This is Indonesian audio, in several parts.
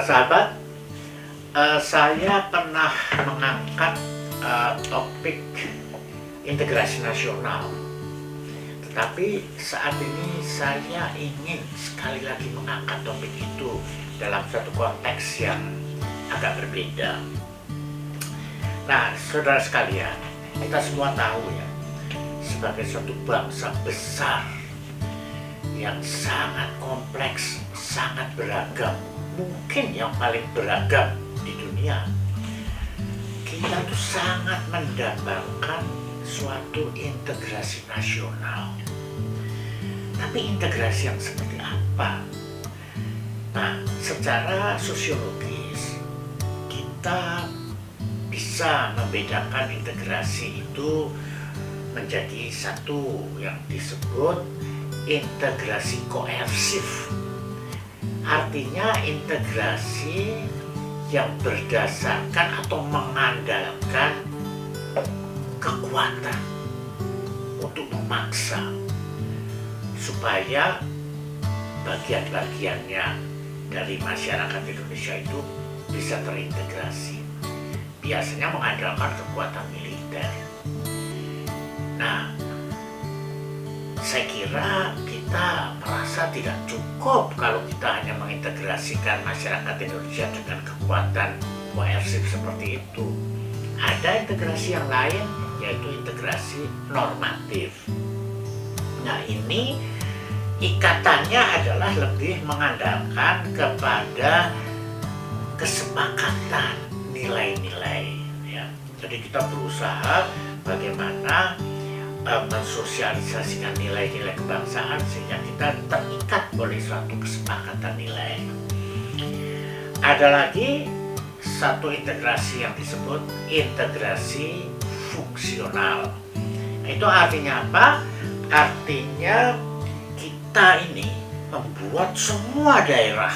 sahabat, saya pernah mengangkat topik integrasi nasional. Tetapi saat ini saya ingin sekali lagi mengangkat topik itu dalam satu konteks yang agak berbeda. Nah, saudara sekalian, kita semua tahu ya, sebagai suatu bangsa besar yang sangat kompleks, sangat beragam, mungkin yang paling beragam di dunia, kita tuh sangat mendambakan suatu integrasi nasional. Tapi integrasi yang seperti apa? Nah, secara sosiologis kita bisa membedakan integrasi itu menjadi satu yang disebut integrasi koersif. Artinya integrasi yang berdasarkan atau mengandalkan kekuatan untuk memaksa supaya bagian-bagiannya dari masyarakat Indonesia itu bisa terintegrasi. Biasanya mengandalkan kekuatan militer. Nah, saya kira kita merasa tidak cukup kalau kita hanya mengintegrasikan masyarakat Indonesia dengan kekuatan koersif seperti itu. Ada integrasi yang lain, yaitu integrasi normatif. Nah, ini ikatannya adalah lebih mengandalkan kepada kesepakatan nilai-nilai. Ya. Jadi kita berusaha bagaimana mensosialisasikan nilai-nilai kebangsaan sehingga kita terikat oleh suatu kesepakatan nilai. Ada lagi satu integrasi yang disebut integrasi fungsional. Itu artinya apa? Artinya kita ini membuat semua daerah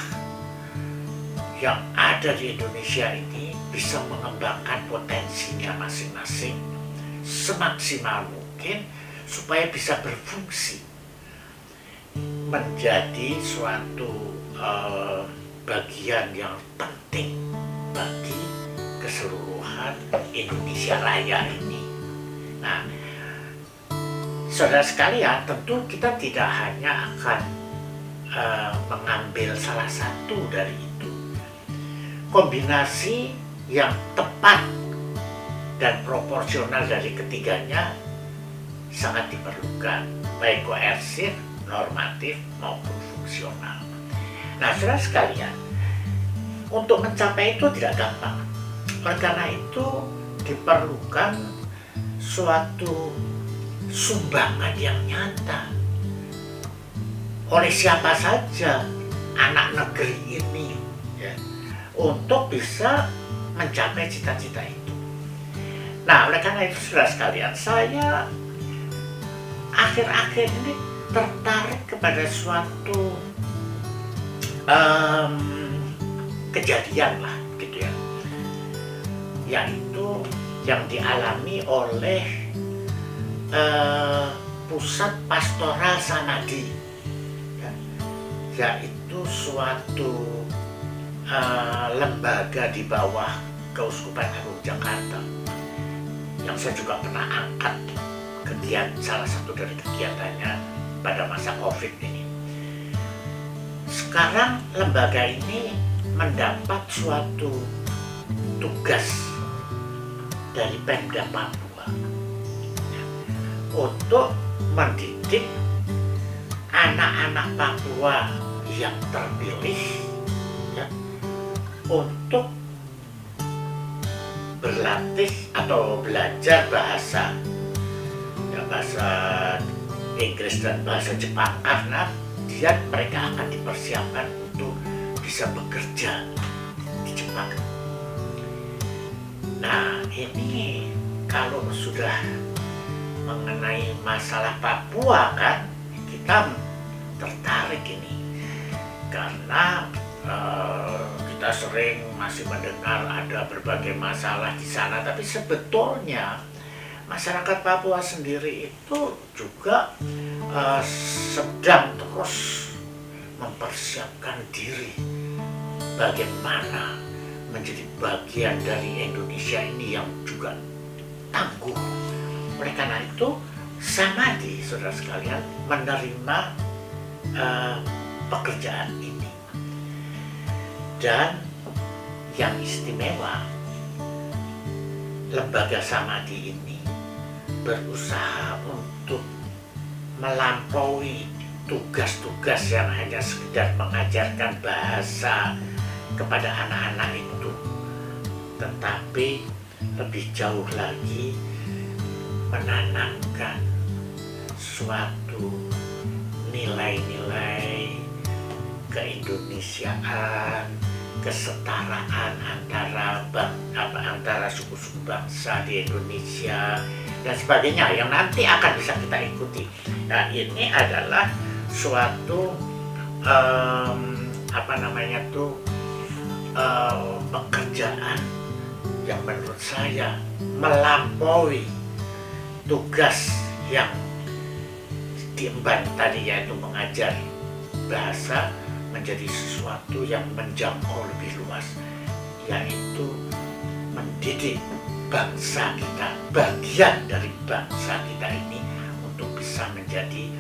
yang ada di Indonesia ini bisa mengembangkan potensinya masing-masing semaksimal mungkin supaya bisa berfungsi menjadi suatu bagian yang penting bagi keseluruhan Indonesia Raya ini. Nah, saudara sekalian, tentu kita tidak hanya akan mengambil salah satu dari itu. Kombinasi yang tepat dan proporsional dari ketiganya sangat diperlukan, baik koersif, normatif, maupun fungsional. Nah, saudara sekalian, untuk mencapai itu tidak gampang. Oleh karena itu diperlukan suatu sumbangan yang nyata oleh siapa saja anak negeri ini ya, untuk bisa mencapai cita-cita itu. Nah, oleh karena itu saudara sekalian, saya akhir-akhir ini tertarik kepada suatu kejadian lah gitu ya, yaitu yang dialami oleh Pusat Pastoral Samadhi ya, yaitu suatu lembaga di bawah Keuskupan Agung Jakarta yang saya juga pernah angkat salah satu dari kegiatannya pada masa COVID ini. Sekarang lembaga ini mendapat suatu tugas dari Pemda Papua ya, untuk mendidik anak-anak Papua yang terpilih ya, untuk berlatih atau belajar bahasa Inggris dan bahasa Jepang, karena mereka akan dipersiapkan untuk bisa bekerja di Jepang. Nah, ini kalau sudah mengenai masalah Papua kan, kita tertarik ini karena kita sering masih mendengar ada berbagai masalah di sana, tapi sebetulnya masyarakat Papua sendiri itu juga sedang terus mempersiapkan diri bagaimana menjadi bagian dari Indonesia ini yang juga tangguh. Oleh karena itu, samadhi, saudara sekalian, menerima pekerjaan ini. Dan yang istimewa, lembaga samadhi ini berusaha untuk melampaui tugas-tugas yang hanya sekedar mengajarkan bahasa kepada anak-anak itu, tetapi lebih jauh lagi menanamkan suatu nilai-nilai keindonesiaan, kesetaraan antara suku-suku bangsa di Indonesia dan sebagainya yang nanti akan bisa kita ikuti. Nah, ini adalah suatu pekerjaan yang menurut saya melampaui tugas yang diemban tadi, yaitu mengajar bahasa, menjadi sesuatu yang menjangkau lebih luas, yaitu mendidik bangsa kita, bagian dari bangsa kita ini untuk bisa menjadi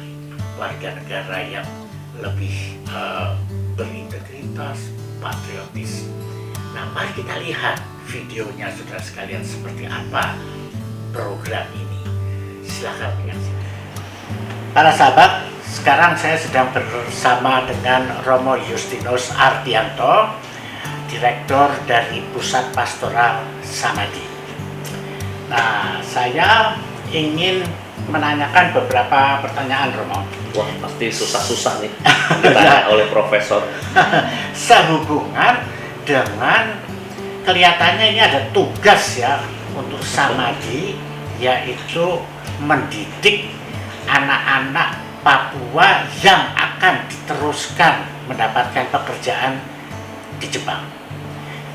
warga negara yang lebih berintegritas, patriotis. Nah, mari kita lihat videonya, saudara sekalian, seperti apa program ini. Silakan menyaksikan. Para sahabat, sekarang saya sedang bersama dengan Romo Justinus Ardianto, Direktur dari Pusat Pastoral Samadhi. Nah, saya ingin menanyakan beberapa pertanyaan, Romo. Wah, pasti susah-susah nih ditanya oleh Profesor. Sehubungan dengan kelihatannya ini ada tugas ya untuk samadhi, yaitu mendidik anak-anak Papua yang akan diteruskan mendapatkan pekerjaan di Jepang.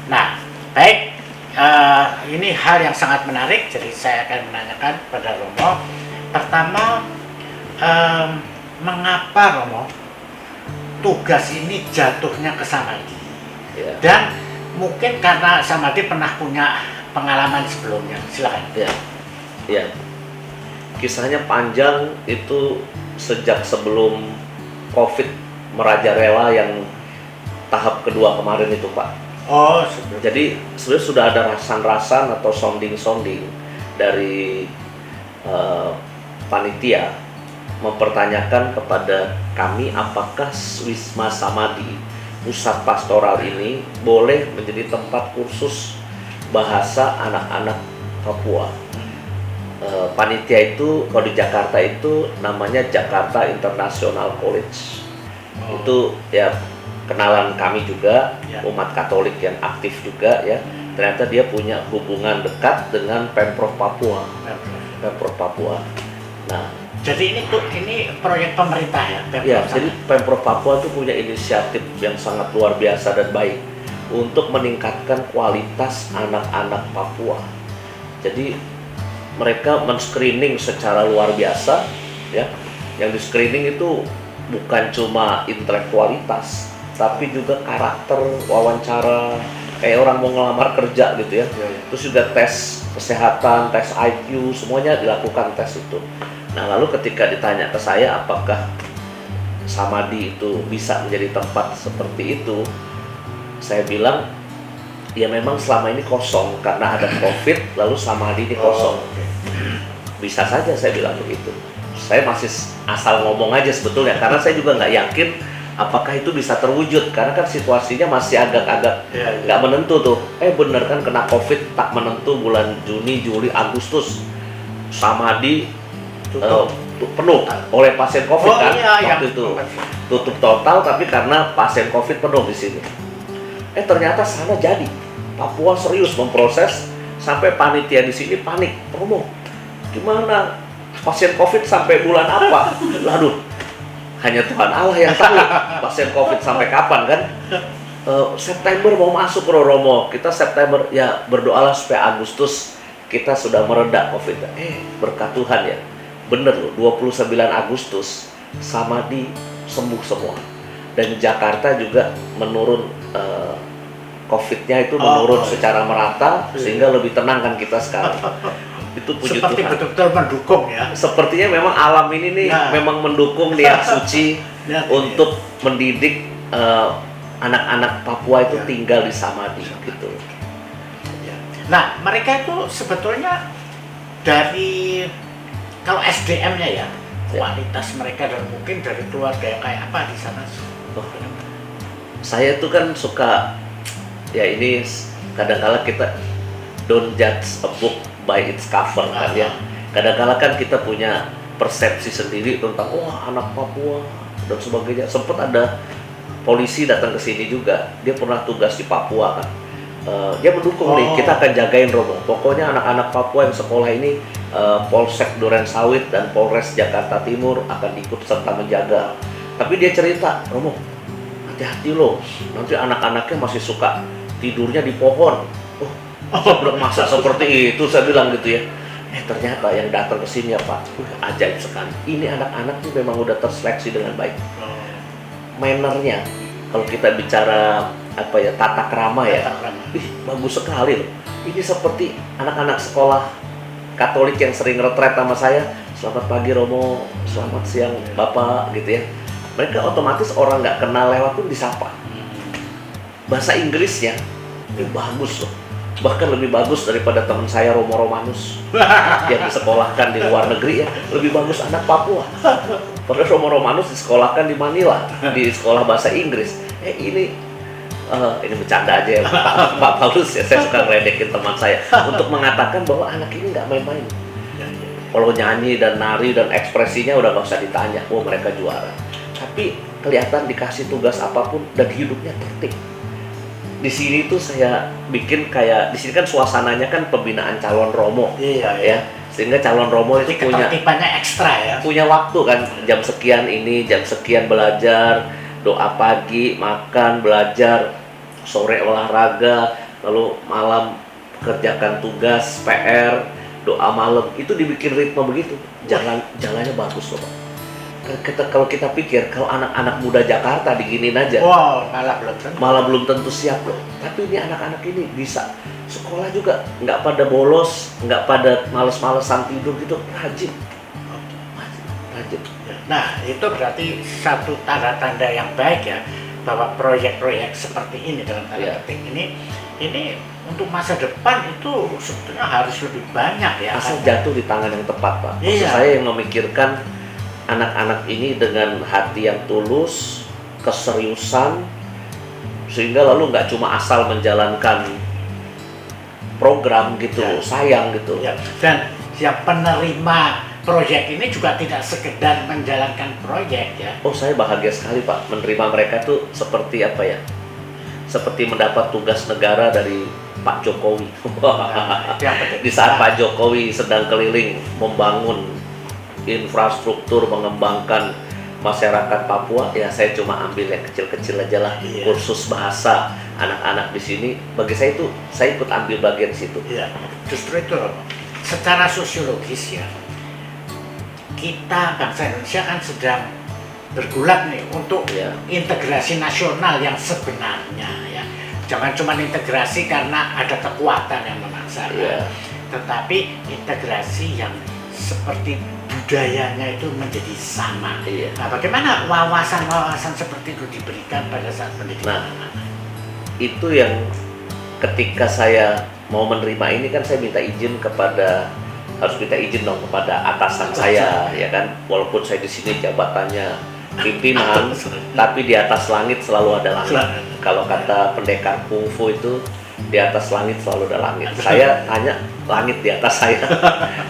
Nah, baik, ini hal yang sangat menarik, jadi saya akan menanyakan pada Romo. Pertama, mengapa Romo tugas ini jatuhnya ke samadhi? Ya. Dan mungkin karena samadhi pernah punya pengalaman sebelumnya. Silakan. Ya. Kisahnya panjang, itu sejak sebelum COVID merajalela yang tahap kedua kemarin itu, Pak. Oh, sebelum. Jadi sebenarnya sudah ada rasan-rasan atau sounding-sounding dari panitia mempertanyakan kepada kami apakah Wisma Samadhi Pusat Pastoral ini boleh menjadi tempat kursus bahasa anak-anak Papua. Panitia itu kalau di Jakarta itu namanya Jakarta International College. Itu ya kenalan kami juga, umat Katolik yang aktif juga ya. Ternyata dia punya hubungan dekat dengan Pemprov Papua. Pemprov Papua. Nah, jadi ini proyek pemerintah ya? Jadi Pemprov Papua itu punya inisiatif yang sangat luar biasa dan baik untuk meningkatkan kualitas anak-anak Papua. Jadi mereka men-screening secara luar biasa ya. Yang di-screening itu bukan cuma intelektualitas, tapi juga karakter, wawancara, kayak orang mau ngelamar kerja gitu ya. Terus juga tes kesehatan, tes IQ, semuanya dilakukan tes itu. Nah, lalu ketika ditanya ke saya apakah samadhi itu bisa menjadi tempat seperti itu, saya bilang ya memang selama ini kosong karena ada COVID, lalu samadhi ini kosong. Bisa saja saya bilang begitu. Saya masih asal ngomong aja sebetulnya, karena saya juga nggak yakin apakah itu bisa terwujud, karena kan situasinya masih agak-agak nggak menentu tuh. Bener kan kena COVID tak menentu bulan Juni, Juli, Agustus. Samadhi penuh oleh pasien COVID waktu itu tutup total, tapi karena pasien COVID penuh di sini. Ternyata sana jadi Papua serius memproses sampai panitia di sini panik, Romo, gimana pasien COVID sampai bulan apa? Lalu hanya Tuhan Allah yang tahu pasien COVID sampai kapan kan. September mau masuk Romo, kita September ya berdoalah supaya Agustus kita sudah mereda COVID. Berkat Tuhan ya, bener loh, 29 Agustus samadhi sembuh semua. Dan Jakarta juga menurun COVID-nya itu menurun secara merata, sehingga lebih tenang kan kita sekarang. Itu puji seperti Tuhan. betul-betul mendukung ya. Sepertinya memang alam ini nih memang mendukung niat suci untuk mendidik anak-anak Papua itu tinggal di Samadhi gitu. Nah, mereka itu sebetulnya dari kalau SDM-nya ya, kualitas mereka dan mungkin dari keluarga yang kayak apa di sana? Saya tuh kan suka, ya ini kadang-kala kita don't judge a book by its cover kan ya. Kadang-kala kan kita punya persepsi sendiri tentang wah anak Papua dan sebagainya. Sempat ada polisi datang ke sini juga, dia pernah tugas di Papua kan. Dia mendukung nih, kita akan jagain Romo. Pokoknya anak-anak Papua yang sekolah ini Polsek Durensawit dan Polres Jakarta Timur akan ikut serta menjaga. Tapi dia cerita, Romo, hati-hati loh, nanti anak-anaknya masih suka tidurnya di pohon. Masa seperti itu, saya bilang gitu ya. Ternyata yang datang ke sini ya Pak, ajaib sekali. Ini anak-anak tuh memang udah terseleksi dengan baik. Mannernya, kalau kita bicara apa ya, tata krama ya, bagus sekali loh. Ini seperti anak-anak sekolah Katolik yang sering retret sama saya. Selamat pagi Romo, selamat siang Bapak gitu ya. Mereka otomatis orang nggak kenal lewat pun disapa. Bahasa Inggrisnya ini bagus loh, bahkan lebih bagus daripada teman saya Romo Romanus yang disekolahkan di luar negeri ya. Lebih bagus anak Papua. Padahal Romo Romanus disekolahkan di Manila, di sekolah bahasa Inggris. Ini bercanda aja ya Pak Paulus ya, saya suka ngeledekin teman saya untuk mengatakan bahwa anak ini nggak main-main. Kalau nyanyi dan nari dan ekspresinya udah nggak usah ditanya, mereka juara. Tapi kelihatan dikasih tugas apapun dan hidupnya tertib. Di sini tuh saya bikin kayak, di sini kan suasananya kan pembinaan calon Romo, ya, sehingga calon Romo itu punya ekstra ya, punya waktu kan, jam sekian ini, jam sekian belajar, doa pagi, makan, belajar, sore olahraga, lalu malam kerjakan tugas, PR, doa malam. Itu dibikin ritme begitu. Jalannya bagus loh Pak. Kalau kita pikir kalau anak-anak muda Jakarta diginin aja, malah belum tentu siap loh. Tapi ini anak-anak ini bisa sekolah juga, nggak pada bolos, nggak pada males-malesan tidur gitu, rajin. Nah, itu berarti satu tanda-tanda yang baik ya, bahwa proyek-proyek seperti ini dalam tanda petik ini untuk masa depan itu sebetulnya harus lebih banyak ya. Asal jatuh di tangan yang tepat Pak. Maksud saya yang memikirkan anak-anak ini dengan hati yang tulus, keseriusan, sehingga lalu nggak cuma asal menjalankan program gitu, sayang gitu. Dan yang penerima proyek ini juga tidak sekedar menjalankan proyek ya. Saya bahagia sekali Pak menerima mereka tuh seperti apa ya? Seperti mendapat tugas negara dari Pak Jokowi. Di saat Pak Jokowi sedang keliling membangun infrastruktur, mengembangkan masyarakat Papua, ya saya cuma ambil yang kecil-kecil aja lah, kursus bahasa anak-anak di sini. Bagi saya itu, saya ikut ambil bagian situ. Justru itu secara sosiologis ya, kita bangsa Indonesia kan sedang bergulat nih untuk integrasi nasional yang sebenarnya ya. Jangan cuma integrasi karena ada kekuatan yang memaksa, tetapi integrasi yang seperti budayanya itu menjadi sama. Nah, bagaimana wawasan-wawasan seperti itu diberikan pada saat pendidikan? Itu yang ketika saya mau menerima ini kan saya minta izin harus minta izin dong kepada atasan saya, ya kan. Walaupun saya di sini jabatannya pimpinan, tapi di atas langit selalu ada langit. Kalau kata pendekar kungfu itu, di atas langit selalu ada langit. Saya tanya langit di atas saya,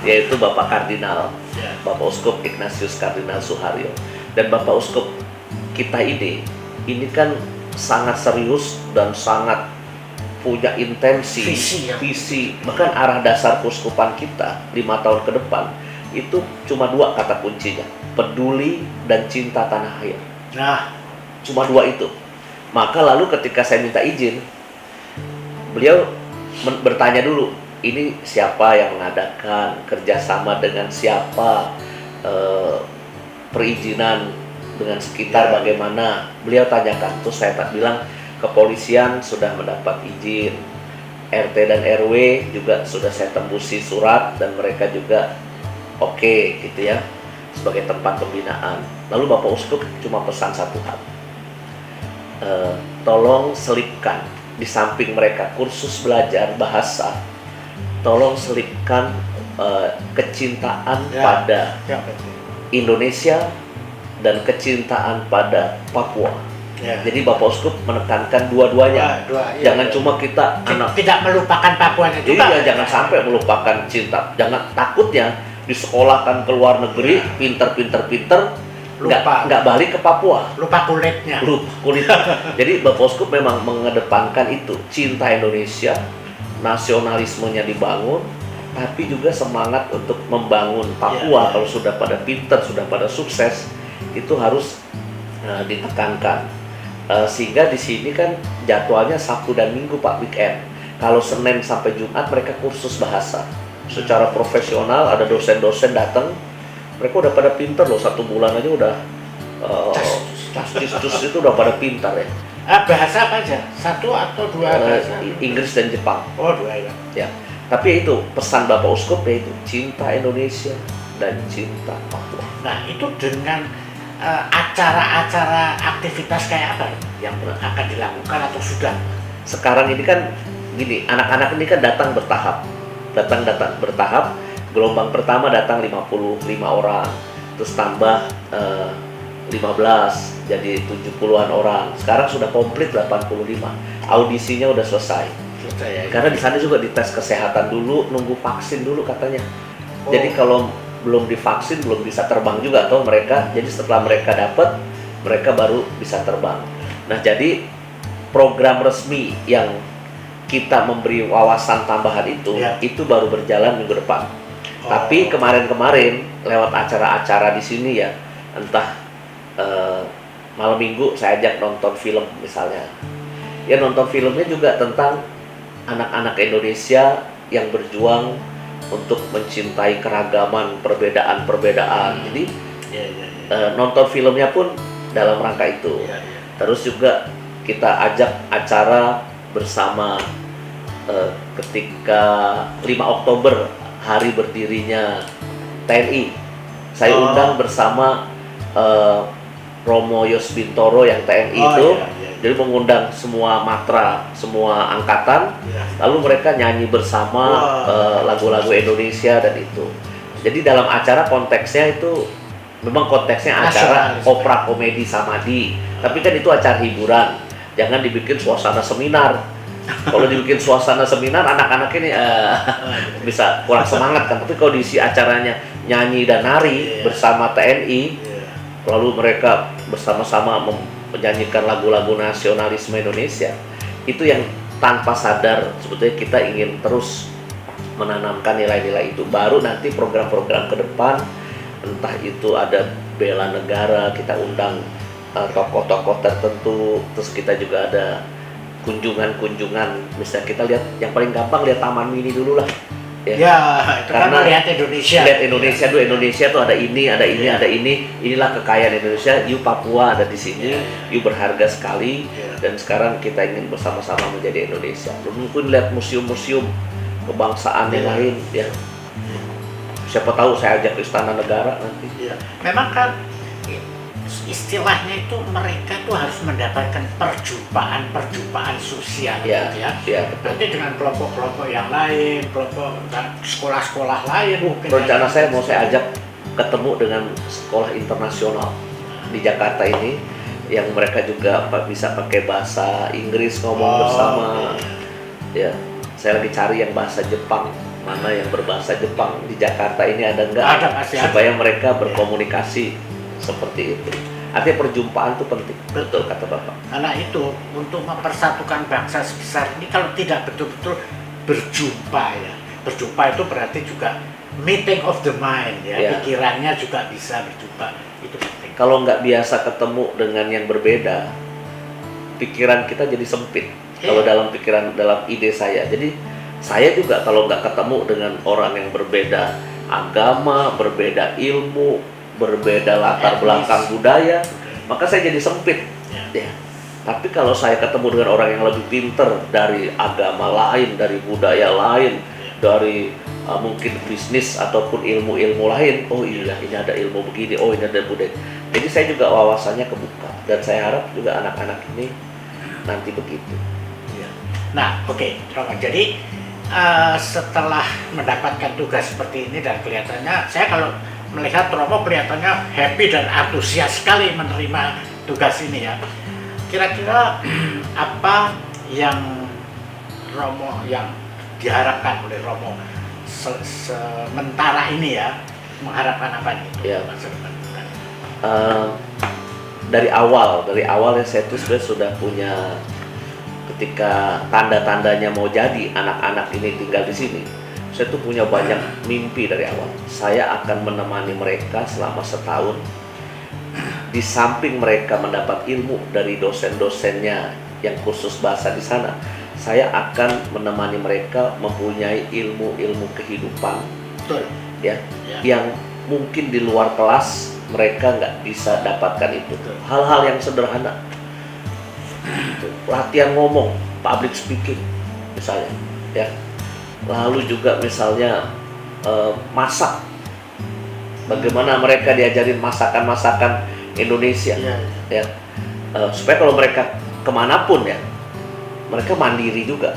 yaitu Bapak Kardinal, Bapak Uskup Ignatius Kardinal Suharyo. Dan Bapak Uskup kita ini kan sangat serius dan sangat punya intensi, visi, bahkan arah dasar keuskupan kita 5 tahun ke depan itu cuma 2 kata kuncinya, peduli dan cinta tanah air. Cuma 2 itu. Maka lalu ketika saya minta izin, beliau bertanya dulu, ini siapa yang mengadakan, kerjasama dengan siapa, perizinan dengan sekitar bagaimana. Beliau tanyakan, terus saya bilang, kepolisian sudah mendapat izin, RT dan RW juga sudah saya tembusi surat dan mereka juga oke gitu ya sebagai tempat pembinaan. Lalu Bapak Uskup cuma pesan satu hal, tolong selipkan di samping mereka kursus belajar bahasa, tolong selipkan kecintaan pada Indonesia dan kecintaan pada Papua. Jadi Bapak Uskup menekankan dua-duanya. Jangan cuma kita tidak melupakan Papuanya juga. Iya, jangan sampai melupakan cinta. Jangan, takutnya disekolahkan ke luar negeri, pinter, nggak balik ke Papua. Lupa kulitnya. Lupa kulit. Jadi Bapak Uskup memang mengedepankan itu, cinta Indonesia, nasionalismenya dibangun, tapi juga semangat untuk membangun Papua. Kalau sudah pada pinter, sudah pada sukses, itu harus ditekankan. Sehingga di sini kan jadwalnya Sabtu dan Minggu Pak, weekend. Kalau Senin sampai Jumat mereka kursus bahasa secara profesional, ada dosen-dosen datang, mereka udah pada pinter loh, 1 bulan aja udah cus itu udah pada pintar ya. Bahasa apa aja? 1 atau 2 bahasa? Inggris dan Jepang. Oh, 2 ya. Ya. Tapi itu pesan Bapak Uskup yaitu cinta Indonesia dan cinta Papua. Nah, itu dengan acara-acara aktivitas kayak apa yang akan dilakukan atau sudah? Sekarang ini kan gini, anak-anak ini kan datang bertahap. Datang bertahap. Gelombang pertama datang 55 orang, terus tambah 15 jadi 70-an orang. Sekarang sudah komplit 85. Audisinya udah selesai. Karena di sana juga dites kesehatan dulu, nunggu vaksin dulu katanya. Jadi kalau belum divaksin belum bisa terbang juga atau mereka. Jadi setelah mereka dapat, mereka baru bisa terbang. Nah, jadi program resmi yang kita memberi wawasan tambahan itu baru berjalan minggu depan. Tapi kemarin-kemarin lewat acara-acara di sini ya, entah malam minggu saya ajak nonton film misalnya. Ya, nonton filmnya juga tentang anak-anak Indonesia yang berjuang untuk mencintai keragaman perbedaan-perbedaan. Jadi nonton filmnya pun dalam rangka itu. Terus juga kita ajak acara bersama ketika 5 Oktober hari berdirinya TNI. Saya undang bersama Romo Yosbintoro yang TNI itu. Jadi mengundang semua matra, semua angkatan, lalu mereka nyanyi bersama lagu-lagu Indonesia dan itu. Jadi dalam acara konteksnya itu memang konteksnya acara opera komedi samadi, tapi kan itu acara hiburan. Jangan dibikin suasana seminar. Kalau dibikin suasana seminar, anak-anak ini bisa kurang semangat kan. Tapi kalau diisi acaranya nyanyi dan nari bersama TNI, lalu mereka bersama-sama menyanyikan lagu-lagu nasionalisme Indonesia, itu yang tanpa sadar sebetulnya kita ingin terus menanamkan nilai-nilai itu. Baru nanti program-program ke depan, entah itu ada bela negara, kita undang tokoh-tokoh tertentu, terus kita juga ada kunjungan-kunjungan. Misalnya kita lihat, yang paling gampang lihat Taman Mini dulu lah. Itu karena lihat Indonesia. Lihat Indonesia dulu, Indonesia tuh ada ini, inilah kekayaan Indonesia. You Papua ada di sini, you berharga sekali, dan sekarang kita ingin bersama-sama menjadi Indonesia. Mungkin lihat museum-museum kebangsaan yang lain, ya. Siapa tahu saya ajak ke Istana Negara nanti. Memang kan istilahnya itu mereka tuh harus mendapatkan perjumpaan sosial, nanti dengan kelompok-kelompok yang lain, kelompok sekolah-sekolah lain. Rencana saya mau saya ajak ketemu dengan sekolah internasional di Jakarta ini, yang mereka juga bisa pakai bahasa Inggris ngomong bersama. Ya, saya lagi cari yang bahasa Jepang, mana yang berbahasa Jepang di Jakarta ini ada nggak? Supaya mereka berkomunikasi seperti itu. Artinya perjumpaan itu penting. Betul kata Bapak. Karena itu untuk mempersatukan bangsa sebesar ini, kalau tidak betul-betul berjumpa ya. Berjumpa itu berarti juga meeting of the mind ya. Pikirannya juga bisa berjumpa. Itu penting. Kalau nggak biasa ketemu dengan yang berbeda, pikiran kita jadi sempit. Kalau dalam pikiran, dalam ide saya. Jadi saya juga kalau nggak ketemu dengan orang yang berbeda agama, berbeda ilmu, berbeda latar belakang budaya, maka saya jadi sempit. Tapi kalau saya ketemu dengan orang yang lebih pinter dari agama lain, dari budaya lain, dari mungkin bisnis ataupun ilmu-ilmu lain, oh iya ini ada ilmu begini, oh ini ada budaya. Jadi saya juga wawasannya kebuka, dan saya harap juga anak-anak ini nanti begitu. Nah, oke, Romo. Jadi setelah mendapatkan tugas seperti ini dan kelihatannya, saya kalau melihat Romo kelihatannya happy dan antusias sekali menerima tugas ini ya. Kira-kira apa yang Romo yang diharapkan oleh Romo sementara ini ya, mengharapkan apa nih? Ya. Dari awal ya saya tuh sebenarnya sudah punya, ketika tanda-tandanya mau jadi anak-anak ini tinggal di sini, saya tuh punya banyak mimpi dari awal. Saya akan menemani mereka selama setahun. Di samping mereka mendapat ilmu dari dosen-dosennya yang khusus bahasa di sana, saya akan menemani mereka mempunyai ilmu-ilmu kehidupan. Betul. Ya. Yang mungkin di luar kelas mereka nggak bisa dapatkan itu. Hal-hal yang sederhana, latihan ngomong, public speaking misalnya, ya. Lalu juga misalnya masak, bagaimana mereka diajarin masakan-masakan Indonesia, ya. Supaya kalau mereka kemanapun ya, mereka mandiri juga.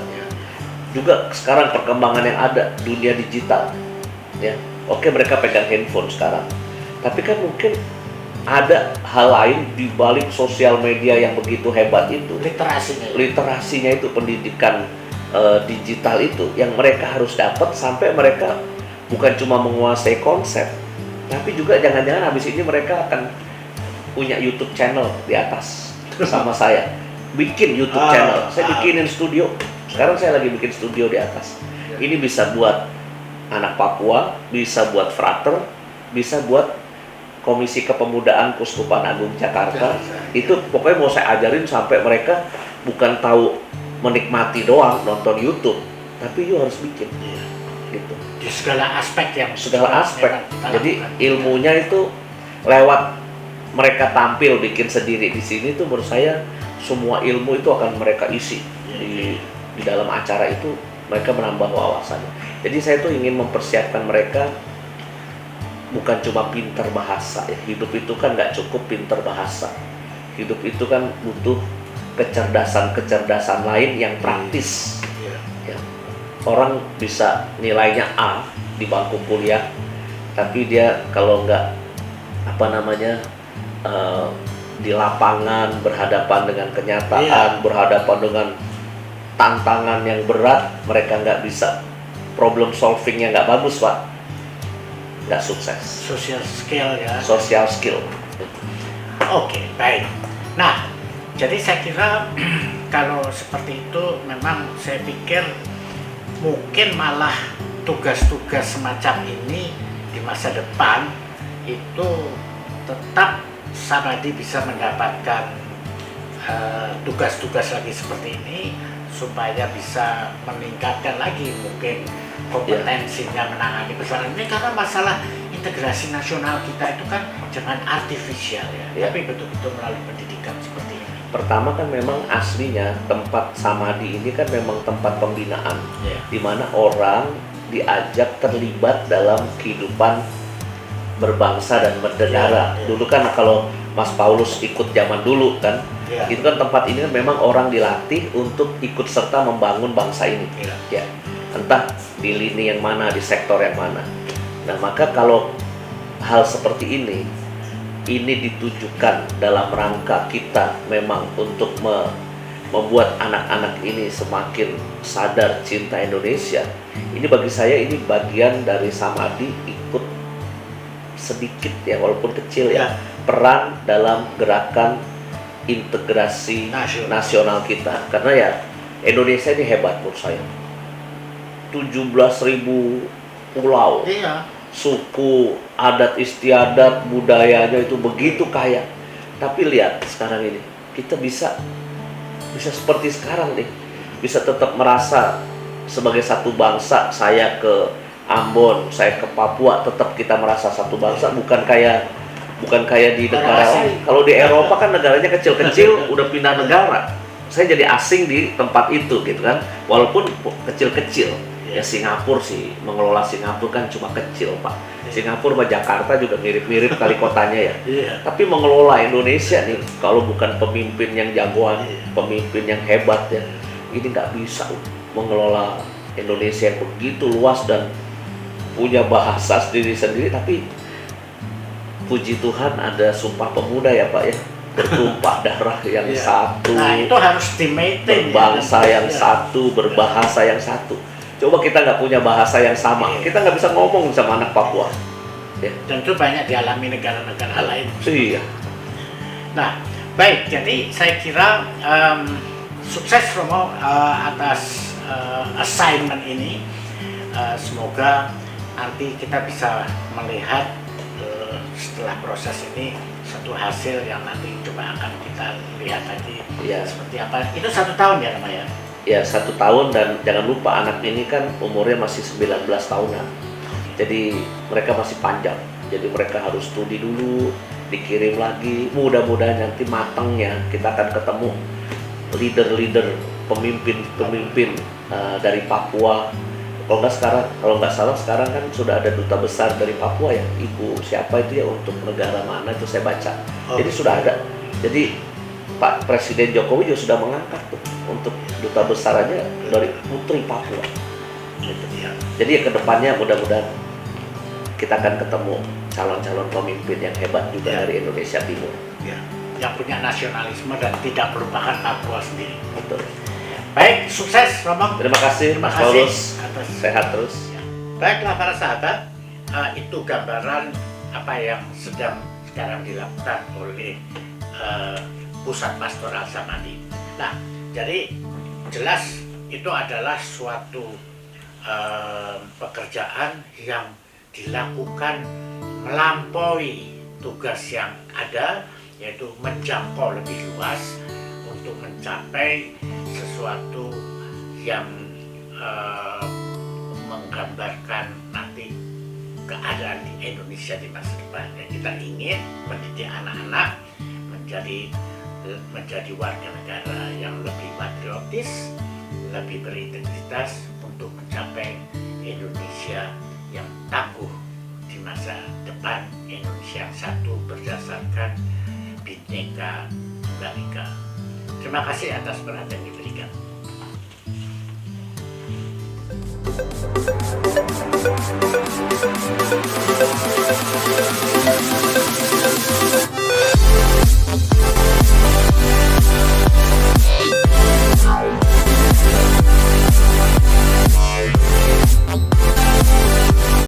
Juga sekarang perkembangan yang ada, dunia digital, ya. Oke, mereka pegang handphone sekarang, tapi kan mungkin ada hal lain di balik sosial media yang begitu hebat itu. Literasinya itu, pendidikan digital itu yang mereka harus dapat, sampai mereka bukan cuma menguasai konsep, tapi juga jangan-jangan habis ini mereka akan punya YouTube channel di atas sama saya. Bikin YouTube channel, saya bikinin studio. Sekarang saya lagi bikin studio di atas. Ini bisa buat anak Papua, bisa buat frater, bisa buat Komisi Kepemudaan Kuskupan Agung Jakarta. Itu pokoknya mau saya ajarin sampai mereka bukan tahu menikmati doang nonton YouTube, tapi you harus bikin. Gitu. Di segala aspek Jadi ilmunya itu lewat mereka tampil bikin sendiri di sini tuh, menurut saya semua ilmu itu akan mereka isi di dalam acara itu. Mereka menambah wawasannya. Jadi saya tuh ingin mempersiapkan mereka bukan cuma pintar bahasa ya. Hidup itu kan nggak cukup pintar bahasa. Hidup itu kan butuh kecerdasan lain yang praktis. Ya. Orang bisa nilainya A di bangku kuliah, tapi dia kalau nggak di lapangan berhadapan dengan kenyataan, berhadapan dengan tantangan yang berat, mereka nggak bisa, problem solvingnya nggak bagus, Pak, nggak sukses. Social skill ya. Social skill. Oke, baik. Nah, jadi saya kira kalau seperti itu memang saya pikir mungkin malah tugas-tugas semacam ini di masa depan itu tetap Samadi bisa mendapatkan tugas-tugas lagi seperti ini, supaya bisa meningkatkan lagi mungkin kompetensinya menangani persoalan ini. Karena masalah integrasi nasional kita itu kan jangan artifisial ya, tapi betul-betul melalui pendidikan seperti ini. Pertama kan memang aslinya tempat Samadi ini kan memang tempat pembinaan, di mana orang diajak terlibat dalam kehidupan berbangsa dan bernegara. Dulu kan kalau Mas Paulus ikut zaman dulu kan, itu kan tempat ini kan memang orang dilatih untuk ikut serta membangun bangsa ini. Ya, entah di lini yang mana, di sektor yang mana. Nah, maka kalau hal seperti ini ditujukan dalam rangka kita memang untuk membuat anak-anak ini semakin sadar cinta Indonesia. Ini bagi saya ini bagian dari Samadi ikut sedikit ya, walaupun kecil ya, peran dalam gerakan integrasi nasional kita. Karena ya Indonesia ini hebat menurut saya. 17.000 pulau, suku, adat istiadat, budayanya itu begitu kaya. Tapi lihat sekarang ini, kita bisa seperti sekarang nih, bisa tetap merasa sebagai satu bangsa. Saya ke Ambon, saya ke Papua, tetap kita merasa satu bangsa, bukan kayak Bukan kayak di negara Orang asing. lain. Kalau di Eropa kan negaranya kecil-kecil, udah pindah negara. Saya jadi asing di tempat itu gitu kan. Walaupun kecil-kecil. Ya Singapura sih, mengelola Singapura kan cuma kecil Pak. Singapura sama Jakarta juga mirip-mirip kali kotanya ya. Iya. Tapi mengelola Indonesia nih, kalau bukan pemimpin yang jagoan, pemimpin yang hebat ya, ini nggak bisa mengelola Indonesia yang begitu luas dan punya bahasa sendiri-sendiri. Tapi puji Tuhan ada Sumpah Pemuda ya Pak ya, bertumpah darah yang Iya. satu, Nah itu harus di-maintain. berbangsa ya. yang Iya. satu, berbahasa yang satu. Coba kita nggak punya bahasa yang sama, Iya. kita nggak bisa ngomong sama anak Papua. Ya. Dan itu banyak dialami negara-negara lain. Iya. Nah, baik. Jadi saya kira sukses Romo atas assignment ini. Semoga nanti kita bisa melihat setelah proses ini satu hasil yang nanti coba akan kita lihat tadi Iya. seperti apa. Itu 1 tahun ya Romo ya? Ya 1 tahun, dan jangan lupa anak ini kan umurnya masih 19 tahunan. Jadi mereka masih panjang. Jadi mereka harus studi dulu, dikirim lagi. Mudah-mudahan nanti matangnya kita akan ketemu leader-leader, pemimpin-pemimpin dari Papua. Kalau nggak salah sekarang kan sudah ada duta besar dari Papua ya, Ibu siapa itu ya, untuk negara mana itu saya baca. Jadi sudah ada. Jadi Pak Presiden Jokowi juga sudah mengangkat tuh untuk duta besar aja dari putri Papua. Gitu. Ya. Jadi ya kedepannya mudah-mudahan kita akan ketemu calon-calon pemimpin yang hebat juga dari Indonesia Timur. Ya. Yang punya nasionalisme dan tidak merupakan Papua sendiri. Betul. Baik, sukses Romo. Terima kasih Terima Mas kasih Paulus. atas Sehat terus. Ya. Baiklah para sahabat, itu gambaran apa yang sedang sekarang dilakukan oleh Pusat Pastoral Samadhi. Nah, jadi jelas itu adalah suatu pekerjaan yang dilakukan melampaui tugas yang ada, yaitu menjangkau lebih luas untuk mencapai sesuatu yang menggambarkan nanti keadaan di Indonesia di masa depan. Dan kita ingin mendidik anak-anak menjadi warga negara yang lebih patriotis, lebih berintegritas untuk mencapai Indonesia yang tangguh di masa depan, Indonesia yang satu berdasarkan Bhinneka Tunggal Ika. Terima kasih atas perhatian kita.